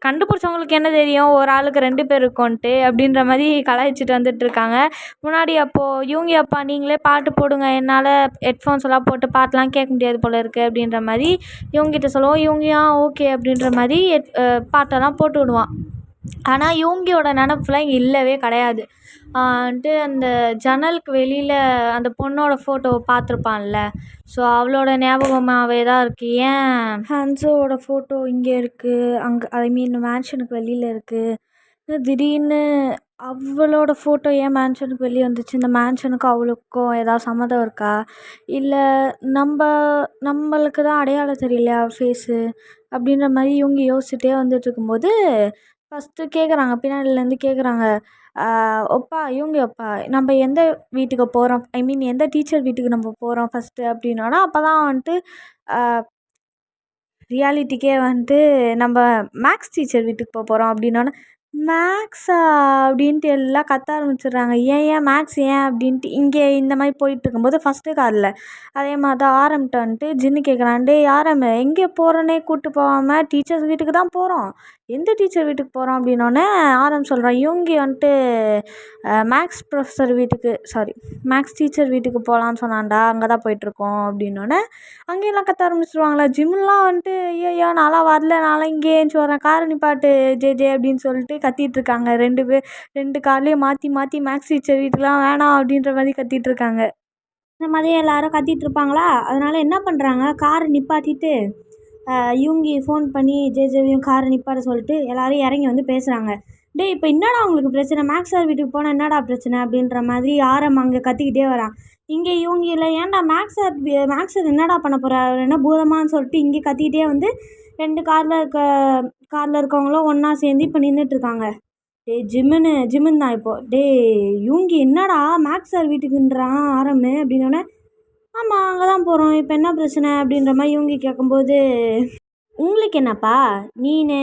கண்டுபிடிச்சவங்களுக்கு என்ன தெரியும், ஒரு ஆளுக்கு 2 பேர் இருக்கோன்ட்டு அப்படின்ற மாதிரி கலாய்ச்சிட்டு வந்துட்டுருக்காங்க. முன்னாடி அப்போது யூங்கி அப்பா நீங்களே பாட்டு போடுங்க, என்னால் ஹெட்ஃபோன்ஸ் எல்லாம் போட்டு பாட்டெலாம் கேட்க முடியாது போல இருக்குது அப்படின்ற மாதிரி இவங்ககிட்ட சொல்லுவோம். யூங்கியா ஓகே அப்படின்ற மாதிரி பாட்டெல்லாம் போட்டு விடுவான். ஆனால் யூங்கியோட நினப்புலாம் இங்கே இல்லவே கிடையாது. வந்துட்டு அந்த ஜன்னலுக்கு வெளியில் அந்த பொண்ணோட ஃபோட்டோவை பார்த்துருப்பான்ல, ஸோ அவளோட ஞாபகமாகவே தான் இருக்குது. ஏன் ஹன்ஸோட ஃபோட்டோ இங்கே இருக்குது, அங்கே ஐ மீன் மேன்ஷனுக்கு வெளியில் இருக்குது, திடீர்னு அவளோட ஃபோட்டோ ஏன் மேன்ஷனுக்கு வெளியே வந்துச்சு, இந்த மேன்ஷனுக்கும் அவளுக்கும் ஏதாவது சம்மந்தம் இருக்கா, இல்லை நம்மளுக்கு தான் அடையாளம் தெரியலையா ஃபேஸு அப்படின்ற மாதிரி இவங்க யோசிச்சுட்டே வந்துட்டு இருக்கும்போது ஃபஸ்ட்டு கேட்குறாங்க, பின்னாடிலேருந்து கேட்குறாங்க, யூங்கி அப்பா நம்ம எந்த வீட்டுக்கு போகிறோம், ஐ மீன் எந்த டீச்சர் வீட்டுக்கு நம்ம போகிறோம் ஃபஸ்ட்டு அப்படின்னோன்னா, அப்போ தான் வந்துட்டு ரியாலிட்டிக்கே வந்துட்டு நம்ம மேக்ஸ் டீச்சர் வீட்டுக்கு போகிறோம் அப்படின்னோன்னே, மேக்ஸா அப்படின்ட்டு எல்லாம் கத்த ஆரம்பிச்சிடுறாங்க. ஏன் மேக்ஸ் ஏன் அப்படின்ட்டு இங்கே இந்த மாதிரி போயிட்டுருக்கும்போது ஃபஸ்ட்டு காரில் அதே மாதிரி தான் ஆரம்பிட்டு வந்துட்டு ஜின்னு கேட்குறான், டே ஆரம் எங்கே போகிறோன்னே கூப்பிட்டு போகாமல் டீச்சர்ஸ் வீட்டுக்கு தான் போகிறோம், எந்த டீச்சர் வீட்டுக்கு போகிறோம் அப்படின்னோடனே ஆரம் சொல்கிறான், இவங்க வந்துட்டு மேக்ஸ் டீச்சர் வீட்டுக்கு போகலான்னு சொன்னான்டா, அங்கே தான் போயிட்டுருக்கோம் அப்படின்னோடனே அங்கேயெல்லாம் கத்த ஆரம்பிச்சிருவாங்களா. ஜிம்லாம் வந்துட்டு ஐயோ நான்லாம் வரல, நான்லாம் இங்கே ஏஞ்சி வரேன், காரை நிப்பாட்டு ஜே அப்படின்னு சொல்லிட்டு கத்திகிட்ருக்காங்க. 2 கார்லேயும் மாற்றி மாற்றி மேக்ஸ் டீச்சர் வீட்டுக்குலாம் வேணாம் அப்படின்ற மாதிரி கத்திகிட்ருக்காங்க. இந்த மாதிரி எல்லோரும் கத்திகிட்ருப்பாங்களா, அதனால் என்ன பண்ணுறாங்க, காரை நிப்பாட்டிட்டு யூங்கி ஃபோன் பண்ணி ஜேஜேவையும் காரை நிப்பாட்ட சொல்லிட்டு எல்லோரும் இறங்கி வந்து பேசுகிறாங்க. டே இப்போ என்னடா உங்களுக்கு பிரச்சனை, மேக்ஸ் சார் வீட்டுக்கு போனால் என்னடா பிரச்சனை அப்படின்ற மாதிரி ஆரம் அங்கே கத்திக்கிட்டே வரான். இங்கே யூங்கியில் ஏன்டா மேக்ஸ் சார் என்னடா பண்ண போகிறார், என்ன பூதமான்னு சொல்லிட்டு இங்கே கத்திக்கிட்டே வந்து 2 காரில் இருக்கவங்களும் ஒன்றா சேர்ந்து இப்போ நின்றுட்டுருக்காங்க. டே ஜிம்முன்னு தான் இப்போது, டே யூங்கி என்னடா மேக்ஸ் சார் வீட்டுக்குன்றான் ஆரம்பு அப்படின்னோடனே, ஆமாம் அங்கே தான் போகிறோம், இப்போ என்ன பிரச்சனை அப்படின்ற மாதிரி யூங்கி கேட்கும்போது, உங்களுக்கு என்னப்பா, நீனு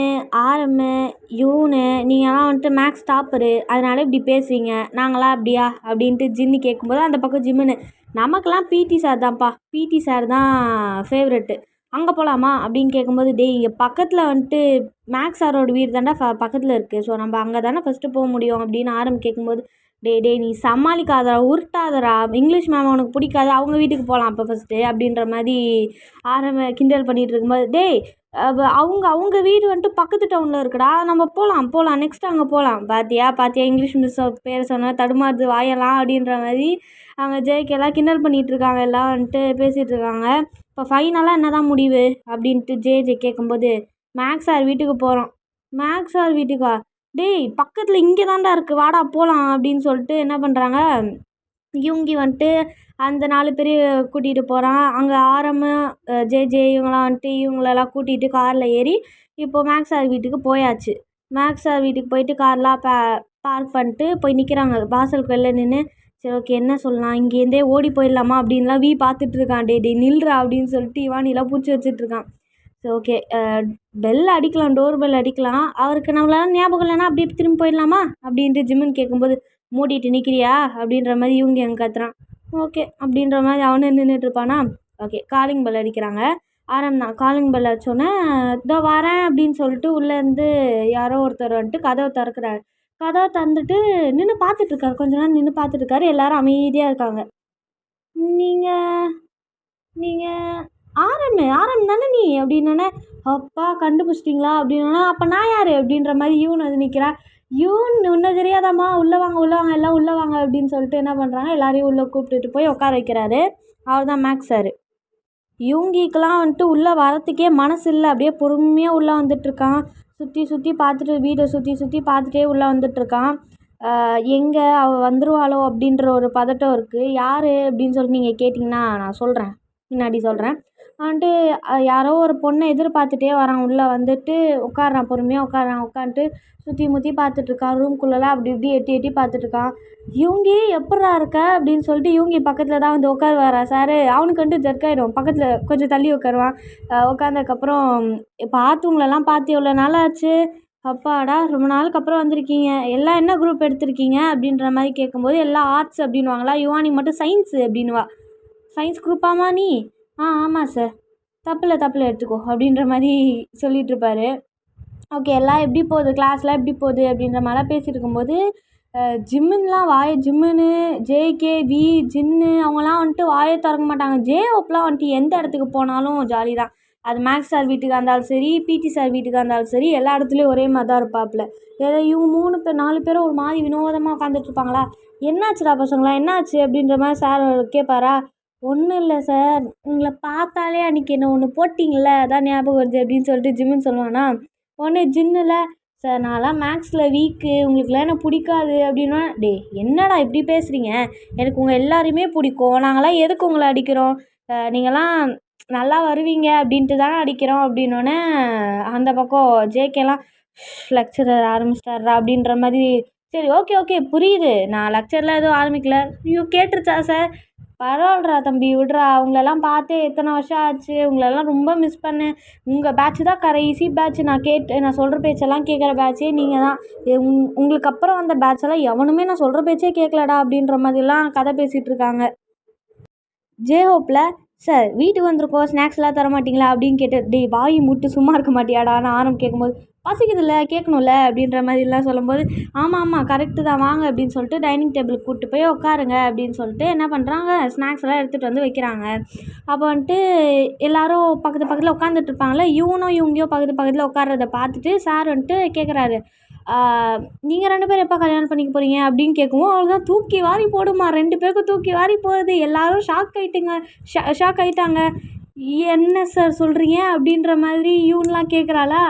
ஆரம்மு யூனு நீங்கள்லாம் வந்துட்டு மேக்ஸ் டாப்பரு, அதனால இப்படி பேசுவீங்க, நாங்களாம் அப்படியா அப்படின்ட்டு ஜின்னு கேட்கும்போது அந்த பக்கம் ஜிம்முன்னு, நமக்கெல்லாம் பிடி சார் தான்ப்பா, பிடி சார் தான் ஃபேவரெட்டு, அங்கே போகலாமா அப்படின்னு கேட்கும்போது, டே இங்கே பக்கத்தில் வந்துட்டு மேக்ஸ் சாரோட வீடு தாண்டா பக்கத்தில் இருக்குது, ஸோ நம்ம அங்கே தானே ஃபஸ்ட்டு போக முடியும் அப்படின்னு ஆரம் கேட்கும்போது, டே நீ சமாளிக்காதடா, உருட்டாதடா, இங்கிலீஷ் மேம் உனக்கு பிடிக்காது, அவங்க வீட்டுக்கு போகலாம் அப்போ ஃபஸ்ட்டு அப்படின்ற மாதிரி கிண்டல் பண்ணிகிட்டு இருக்கும்போது, டே அவங்க வீடு வந்துட்டு பக்கத்து டவுனில் இருக்குடா, நம்ம போகலாம் நெக்ஸ்ட் அங்கே போகலாம், பார்த்தியா இங்கிலீஷ் மிஸ் பேர் சொன்னால் தடுமாறுது வாயலாம் அப்படின்ற மாதிரி அவங்க ஜேகேலாம் கிண்டல் பண்ணிகிட்ருக்காங்க, எல்லாம் வந்துட்டு பேசிகிட்டு இருக்காங்க. இப்போ ஃபைனலாக என்ன தான் முடிவு அப்படின்ட்டு ஜே கேட்கும்போது, மேக்ஸ் சார் வீட்டுக்கு போகிறோம். மேக்ஸ் சார் வீட்டுக்கா, டேய் பக்கத்தில் இங்கே தான்டா இருக்குது, வாடா போகலாம் அப்படின்னு சொல்லிட்டு என்ன பண்ணுறாங்க, இவங்கி வந்துட்டு அந்த 4 பேரையும் கூட்டிகிட்டு போகிறான். அங்கே ஆரம்மு ஜே இவங்களாம் வந்துட்டு இவங்களெல்லாம் கூட்டிகிட்டு காரில் ஏறி இப்போது மேக்ஸ் சார் வீட்டுக்கு போயாச்சு. மேக்ஸ் சார் வீட்டுக்கு போயிட்டு கார்லாம் பார்க் பண்ணிட்டு போய் நிற்கிறாங்க வாசலுக்கு வெளில நின்று, சரி ஓகே என்ன சொல்லலாம், இங்கேருந்தே ஓடி போயிடலாமா அப்படின்லாம் பார்த்துட்டு இருக்கான். டே டே நில்றா அப்படின்னு சொல்லிட்டு யுவானிலாம் பிடிச்சி வச்சுட்ருக்கான். சரி ஓகே பெல் அடிக்கலாம், டோர் பெல் அடிக்கலாம். அவருக்கு நம்மளால ஞாபகம் இல்லைன்னா அப்படியே திரும்பி போயிடலாமா அப்படின்ட்டு ஜிம்முன்னு கேட்கும்போது மூடிட்டு நிற்கிறியா அப்படின்ற மாதிரி இவங்க எங்கே கத்துறான். ஓகே அப்படின்ற மாதிரி அவனு நின்றுட்டுருப்பானா. ஓகே காலிங் பெல் அடிக்கிறாங்க. ஆரம் தான். காலிங் பெல் அடித்தோன்னே இதோ வரேன் அப்படின்னு சொல்லிட்டு உள்ளேருந்து யாரோ ஒருத்தர் வந்துட்டு கதவை திறக்கிறாரு. கதவை திறந்துட்டு நின்று பார்த்துட்ருக்காரு. கொஞ்ச நேரம் நின்று பார்த்துட்ருக்காரு. எல்லாரும் அமைதியாக இருக்காங்க. நீங்கள் நீங்கள் ஆரம் தானே நீ அப்படின்னோடனே அப்பா கண்டுபிடிச்சிட்டிங்களா அப்படின்னோடனே அப்போ நான் யார் அப்படின்ற மாதிரி யூன் வந்து நிற்கிறா. யூன் உன்னை தெரியாதாம்மா, உள்ளே வாங்க எல்லாம் உள்ளே வாங்க அப்படின்னு சொல்லிட்டு என்ன பண்ணுறாங்க, எல்லாரையும் உள்ளே கூப்பிட்டுட்டு போய் உட்கார வைக்கிறாரு. அவர் தான் மேக்ஸ் சார். யூங்கிக்கெலாம் வந்துட்டு உள்ளே வரத்துக்கே மனசு இல்லை. அப்படியே பொறுமையாக உள்ளே வந்துட்டுருக்கான். சுற்றி பார்த்துட்டு வீடை சுற்றி பார்த்துட்டே உள்ளே வந்துட்டுருக்கான். எங்கே அவள் வந்துருவாளோ அப்படின்ற ஒரு பதட்டம் இருக்குது. யார் அப்படின்னு சொல்லிட்டு நீங்கள் கேட்டிங்கன்னா நான் சொல்கிறேன், பின்னாடி சொல்கிறேன். வந்துட்டு யாரோ ஒரு பொண்ணை எதிர்பார்த்துட்டே வரான். உள்ளே வந்துட்டு உட்காரான், பொறுமையாக உட்காந்துட்டு சுற்றி பார்த்துட்ருக்கான். ரூம்குள்ளெல்லாம் அப்படி இப்படி எட்டி பார்த்துட்ருக்கான். யூங்கி எப்புட்றா இருக்க அப்படின்னு சொல்லிட்டு யூங்கி பக்கத்தில் தான் வந்து உட்காருவாரா சார். அவனுக்கு வந்துட்டு ஜர்க்காயிடும். பக்கத்தில் கொஞ்சம் தள்ளி உட்காருவான். உட்காந்ததுக்கப்புறம் உங்களெல்லாம் பார்த்து எவ்வளோ நாள் ஆச்சு, அப்பாடா ரொம்ப நாளுக்கு அப்புறம் வந்திருக்கீங்க, எல்லாம் என்ன குரூப் எடுத்திருக்கீங்க அப்படின்ற மாதிரி கேட்கும்போது எல்லாம் ஆர்ட்ஸ் அப்படின்வாங்களா. யுவானி மட்டும் சயின்ஸு அப்படின்வா. சயின்ஸ் குரூப்பாமா நீ? ஆமாம் சார். தப்பில்லை எடுத்துக்கோ அப்படின்ற மாதிரி சொல்லிகிட்ருப்பாரு. ஓகே எல்லாம் எப்படி போகுது, கிளாஸ்லாம் எப்படி போகுது அப்படின்ற மாதிரிலாம் பேசிகிட்டு இருக்கும்போது ஜிம்முன்னெலாம் ஜிம்முன்னு ஜேகே வி ஜின்னு அவங்களாம் வந்துட்டு வாயை திறக்க மாட்டாங்க. ஜேஓப்லாம் வந்துட்டு எந்த இடத்துக்கு போனாலும் ஜாலி தான். அது மேக்ஸ் சார் வீட்டுக்காக இருந்தாலும் சரி, பிடி சார் வீட்டுக்காக இருந்தாலும் சரி, எல்லா இடத்துலையும் ஒரே மாதிரி தான் இருப்பாப்புல. ஏதோ இவங்க 4 பேரும் ஒரு மாதிரி வினோதமாக உட்காந்துட்ருப்பாங்களா. என்னாச்சுடா பசங்களா என்னாச்சு அப்படின்ற மாதிரி சார் கேட்பாரா. ஒன்றும் இல்லை சார், உங்களை பார்த்தாலே அன்றைக்கி என்ன ஒன்று போட்டிங்கள அதான் ஞாபகம் வருது அப்படின்னு சொல்லிட்டு ஜிம்முன்னு சொல்லுவானா. ஒன்று ஜின்னில் சார் நான்லாம் மேக்ஸில் வீக்கு, உங்களுக்குலாம் என்ன பிடிக்காது அப்படின்னா. டே என்னடா இப்படி பேசுகிறீங்க, எனக்கு உங்கள் எல்லாரையுமே பிடிக்கும், நாங்களாம் எதுக்கு உங்களை அடிக்கிறோம், நீங்கள்லாம் நல்லா வருவீங்க அப்படின்ட்டு தானே அடிக்கிறோம் அப்படின்னோடனே அந்த பக்கம் ஜேகேலாம் லெக்சரர் ஆரம்பிச்சிட்டாரா அப்படின்ற மாதிரி. சரி ஓகே புரியுது, நான் லெக்சர்லாம் எதுவும் ஆரம்பிக்கல. ஐயோ கேட்டுருச்சா சார், பரவாயில்லடா தம்பி விட்றா, அவங்களெல்லாம் பார்த்தே எத்தனை வருஷம் ஆச்சு, உங்களெல்லாம் ரொம்ப மிஸ் பண்ணேன். உங்கள் பேட்ச் தான் கடைசி பேட்ச், நான் சொல்கிற பேச்செல்லாம் கேட்குற பேட்சே நீங்கள் தான். உங்களுக்கு அப்புறம் வந்த பேட்செல்லாம் எவனுமே நான் சொல்கிற பேச்சே கேட்கலடா அப்படின்ற மாதிரிலாம் கதை பேசிகிட்டு இருக்காங்க. ஜேஹோப்பில் சார் வீட்டுக்கு வந்திருக்கோம், ஸ்நாக்ஸ்லாம் தர மாட்டிங்களா அப்படின்னு கேட்டு, டேய் வாய் மூட்டு சும்மா இருக்க மாட்டியாடான்னு ஆரம்பி கேட்கும்போது பசிக்குதுல்ல கேட்கணும்ல அப்படின்ற மாதிரிலாம் சொல்லும்போது ஆமாம் கரெக்டு தான் வாங்க அப்படின்னு சொல்லிட்டு டைனிங் டேபிளுக்கு கூப்பிட்டு போய் உட்காருங்க அப்படின்னு சொல்லிட்டு என்ன பண்ணுறாங்க, ஸ்நாக்ஸ் எல்லாம் எடுத்துகிட்டு வந்து வைக்கிறாங்க. அப்போ வந்துட்டு எல்லோரும் பக்கத்தில் உட்காந்துட்டு இருப்பாங்களே, இவங்கயோ பக்கத்தில் உட்கார்றத பார்த்துட்டு சார் வந்துட்டு கேட்குறாரு, நீங்கள் 2 பேரும் எப்போ கல்யாணம் பண்ணிக்க போகிறீங்க அப்படின்னு கேட்கவும் அவ்வளோதான் தூக்கி வாரி போடுமா, 2 பேருக்கும் தூக்கி வாரி போடுது. எல்லோரும் ஷாக் ஆகிட்டாங்க. என்ன சார் சொல்கிறீங்க அப்படின்ற மாதிரி யூன்லாம் கேட்குறாளா.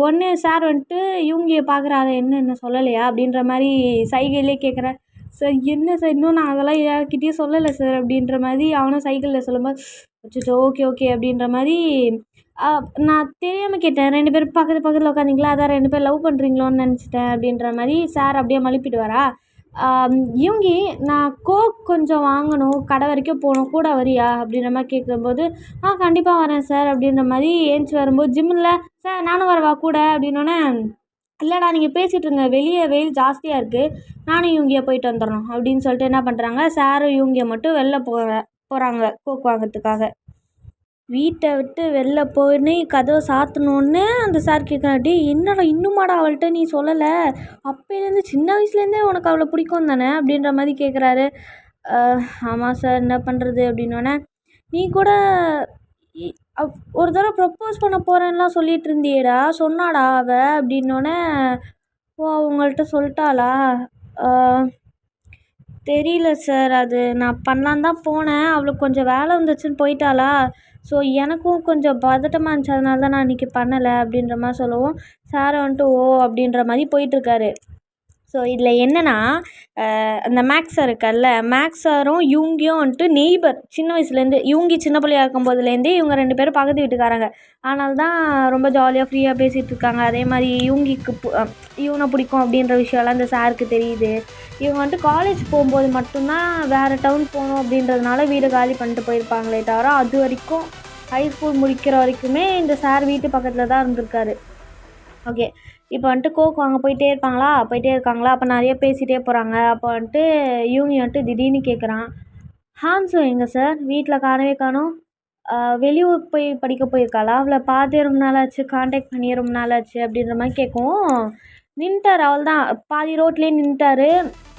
ஒன்று சார் வந்துட்டு யூங்கியை பார்க்குறாரு, என்ன சொல்லலையா அப்படின்ற மாதிரி சைகையிலே கேட்குறேன். சார் என்ன சார் இன்னும் நான் அதெல்லாம் யார்கிட்டையும் சொல்லலை சார் அப்படின்ற மாதிரி அவனும் சைக்கிளில் சொல்லும்போது அச்சோ ஓகே அப்படின்ற மாதிரி நான் தெரியாமல் கேட்டேன், 2 பேரும் பக்கத்தில் உட்காந்திங்களா, அதான் 2 பேர் லவ் பண்ணுறீங்களோன்னு நினச்சிட்டேன் அப்படின்ற மாதிரி சார் அப்படியே மழுப்பிடுவாரா. யூங்கி நான் கோக் கொஞ்சம் வாங்கணும், கடை வரைக்கும் போகணும், கூட வரியா அப்படின்ற மாதிரி கேட்கும்போது கண்டிப்பாக வரேன் சார் அப்படின்ற மாதிரி ஏஞ்சி வரும்போது ஜிம்மில் சார் நானும் வரவா கூட அப்படின்னோடனே இல்லைடா நீங்கள் பேசிகிட்டு இருங்க, வெளியே வெயில் ஜாஸ்தியாக இருக்குது, நானும் யூங்கியை போயிட்டு வந்துடணும் அப்படின்னு சொல்லிட்டு என்ன பண்ணுறாங்க, சாரும் யூங்கியை மட்டும் வெளில போகிறாங்க கோக் வாங்கிறதுக்காக. வீட்டை விட்டு வெளில போயின்னு கதவை சாத்தினோடனே அந்த சார் கேட்குறாட்டி, என்னடா இன்னுமாடா அவள்கிட்ட நீ சொல்லலை, அப்போலேருந்து சின்ன வயசுலேருந்தே உனக்கு அவளை பிடிக்கும் தானே அப்படின்ற மாதிரி கேட்குறாரு. ஆமாம் சார் என்ன பண்ணுறது அப்படின்னோடனே, நீ கூட ஒரு தடவை ப்ரப்போஸ் பண்ண போகிறேன்லாம் சொல்லிகிட்டு இருந்தியேடா, சொன்னாடா அவள் அப்படின்னோடனே, ஓ அவங்கள்ட்ட சொல்லிட்டாளா, தெரியல சார், அது நான் பண்ணலான்னு தான் போனேன், அவளுக்கு கொஞ்சம் வேலை வந்துச்சுன்னு போயிட்டாளா, ஸோ எனக்கும் கொஞ்சம் பதட்டமாக இருந்துச்சு, அதனால தான் நான் இன்றைக்கி பண்ணலை அப்படின்ற மாதிரி சொல்லவும் சார் வந்துட்டு ஓ அப்படின்ற மாதிரி போயிட்டுருக்காரு. ஸோ இதில் என்னென்னா அந்த மேக்ஸ் சார் இருக்கார்ல, மேக்ஸ் சாரும் யூங்கியும் வந்துட்டு நெய்பர் சின்ன வயசுலேருந்து. யூங்கி சின்ன பிள்ளையா இருக்கும்போதுலேருந்தே இவங்க 2 பேரும் பக்கத்து வீட்டுக்காரங்க. அதனால தான் ரொம்ப ஜாலியாக ஃப்ரீயாக பேசிகிட்டு இருக்காங்க. அதே மாதிரி யூங்கிக்கு இவனை பிடிக்கும் அப்படின்ற விஷயம்லாம் இந்த சாருக்கு தெரியுது. இவங்க வந்துட்டு காலேஜ் போகும்போது மட்டும்தான் வேறு டவுன் போகணும் அப்படின்றதுனால வீடு காலி பண்ணிட்டு போயிருப்பாங்களே தவிர, அது வரைக்கும் ஹை ஸ்கூல் முடிக்கிற வரைக்குமே இந்த சார் வீட்டு பக்கத்தில் தான் இருந்திருக்காரு. ஓகே, இப்போ வந்துட்டு கோக் வாங்க போயிட்டே இருக்காங்களா. அப்போ நிறைய பேசிகிட்டே போகிறாங்க. அப்போ வந்துட்டு யூங்கி வந்துட்டு திடீர்னு கேட்குறான், ஹான்ஸு எங்கே சார்? வீட்டில் காணவே காணோம். வெளியூர் போய் படிக்க போயிருக்காளா? அவளை பார்த்தே ரொம்ப நாள் ஆச்சு, காண்டாக்ட் பண்ணியே ரொம்ப நாள் ஆச்சு அப்படின்ற மாதிரி கேட்கவும் நின்ட்டார். அவள் தான் பாதி ரோட்லேயே நின்ட்டார்.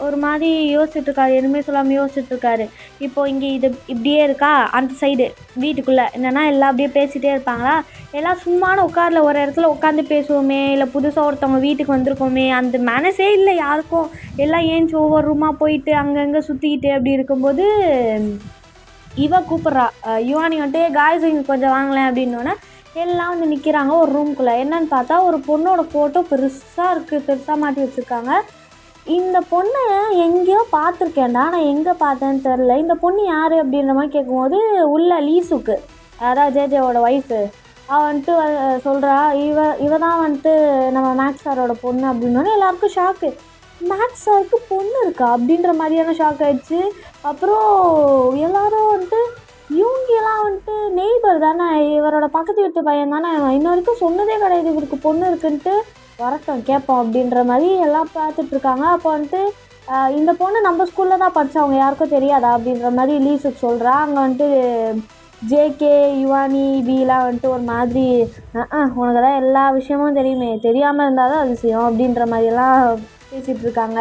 ஒரு மாதிரி யோசிச்சுட்ருக்காரு, எதுவுமே சொல்லாமல் யோசிச்சுட்ருக்காரு. இப்போது இங்கே இது இப்படியே இருக்கா, அந்த சைடு வீட்டுக்குள்ளே என்னென்னா எல்லாம் அப்படியே பேசிகிட்டே இருப்பாங்களா. எல்லாம் சும்மான உட்காரல, ஒரு இடத்துல உட்காந்து பேசுவோமே, இல்லை புதுசாக ஒருத்தவங்க வீட்டுக்கு வந்திருக்கோமே, அந்த மனசே இல்லை யாருக்கும். எல்லாம் ஏஞ்சி ஒவ்வொரு ரூமாக போயிட்டு அங்கங்கே சுற்றிக்கிட்டு அப்படி இருக்கும்போது இவ கூப்பிட்றா யுவானி வந்துட்டு, காய்ஸ் இங்கே கொஞ்சம் வாங்கலேன் அப்படின்னோடனே எல்லாம் வந்து நிற்கிறாங்க ஒரு ரூம்குள்ளே. என்னன்னு பார்த்தா ஒரு பொண்ணோட ஃபோட்டோ பெருசாக இருக்குது, பெருசாக மாட்டி வச்சுருக்காங்க. இந்த பொண்ணை எங்கேயோ பார்த்துருக்கேன்டா, நான் எங்கே பார்த்தேன்னு தெரில. இந்த பொண்ணு யார் அப்படின்ற மாதிரி கேட்கும்போது உள்ள லீசுக்கு, அதாவது ஜேஜேவோட ஒய்ஃபு, அவள் வந்துட்டு சொல்கிறா, இவ தான் வந்துட்டு நம்ம மேக்ஸ் சாரோட பொண்ணு அப்படின்னோடனே எல்லாருக்கும் ஷாக்கு. மேக்ஸ் சாருக்கு பொண்ணு இருக்கா அப்படின்ற மாதிரியான ஷாக் ஆகிடுச்சு. அப்புறம் எல்லோரும் வந்துட்டு இவங்கெல்லாம் வந்துட்டு நெய்பர் தானே, இவரோட பக்கத்து வீட்டு பையன் தானே, இன்ன வரைக்கும் சொன்னதே கிடையாது இவருக்கு பொண்ணு இருக்குன்ட்டு, வரட்டும் கேட்போம் அப்படின்ற மாதிரி எல்லாம் பார்த்துட்ருக்காங்க. அப்போ வந்துட்டு இந்த பொண்ணு நம்ம ஸ்கூலில் தான் படித்தவங்க, யாருக்கும் தெரியாதா அப்படின்ற மாதிரி லீஸுக்கு சொல்கிறா. அங்கே வந்துட்டு ஜேகே, யுவானி, பிலாம் வந்துட்டு ஒரு மாதிரி உனக்கு தான் எல்லா விஷயமும் தெரியுமே, தெரியாமல் இருந்தால் தான் அதிசயம் அப்படின்ற மாதிரியெல்லாம் பேசிகிட்ருக்காங்க.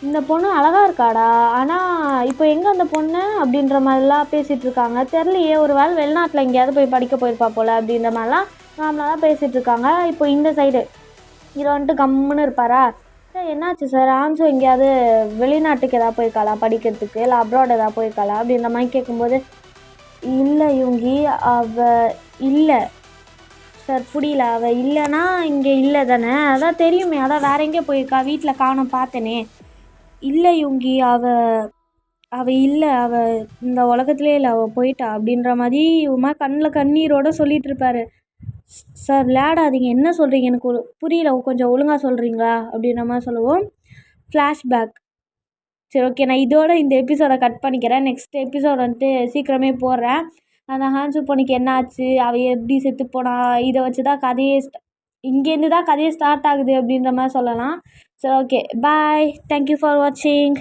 இந்த பொண்ணு அழகாக இருக்காடா, ஆனால் இப்போ எங்கே அந்த பொண்ணு அப்படின்ற மாதிரிலாம் பேசிகிட்ருக்காங்க. தெரிலையே, ஒரு வேளை வெளிநாட்டில் எங்கேயாவது போய் படிக்க போயிருப்பா போல் அப்படின்ற மாதிரிலாம் நார்மலாக தான் பேசிகிட்ருக்காங்க. இப்போ இந்த சைடு இதை வந்துட்டு கம்முன்னு இருப்பாரா. சார் என்னாச்சு சார், ஆன்சோ எங்கேயாவது வெளிநாட்டுக்கு எதாவது போயிருக்காளா படிக்கிறதுக்கு, இல்லை அப்ராட் எதாவது போயிருக்காளா அப்படின்ற மாதிரி கேட்கும்போது, இல்லை யூங்கி இல்லை சார், புரியல. அவள் இல்லைன்னா இங்கே இல்லை தானே, அதான் தெரியுமே, அதான் வேற எங்கேயோ போயிருக்கா, வீட்டில் காணோம் பார்த்தேனே. இல்லை யூங்கி, அவள் இல்லை, அவள் இந்த உலகத்துலேயே இல்லை, அவள் போயிட்டா அப்படின்ற மாதிரி உமா கண்ணில் கண்ணீரோடு சொல்லிகிட்டு இருப்பார். சார் விளையாடாதீங்க, என்ன சொல்கிறீங்க, எனக்கு புரியல, கொஞ்சம் ஒழுங்காக சொல்கிறீங்களா அப்படின்ற மாதிரி சொல்லுவோம். ஃப்ளாஷ்பேக். சரி ஓகே, நான் இதோட இந்த எபிசோடை கட் பண்ணிக்கிறேன். நெக்ஸ்ட் எபிசோட் வந்துட்டு சீக்கிரமே போடுறேன். அந்த ஹான்ஸு பொண்ணுக்கு என்ன ஆச்சு, அவள் எப்படி செத்து போனா, இதை வச்சு தான் கதையே இங்கேருந்து தான் கதையே ஸ்டார்ட் ஆகுது அப்படின்ற மாதிரி சொல்லலாம். சரி ஓகே, பாய், தேங்க்யூ ஃபார் வாட்சிங்.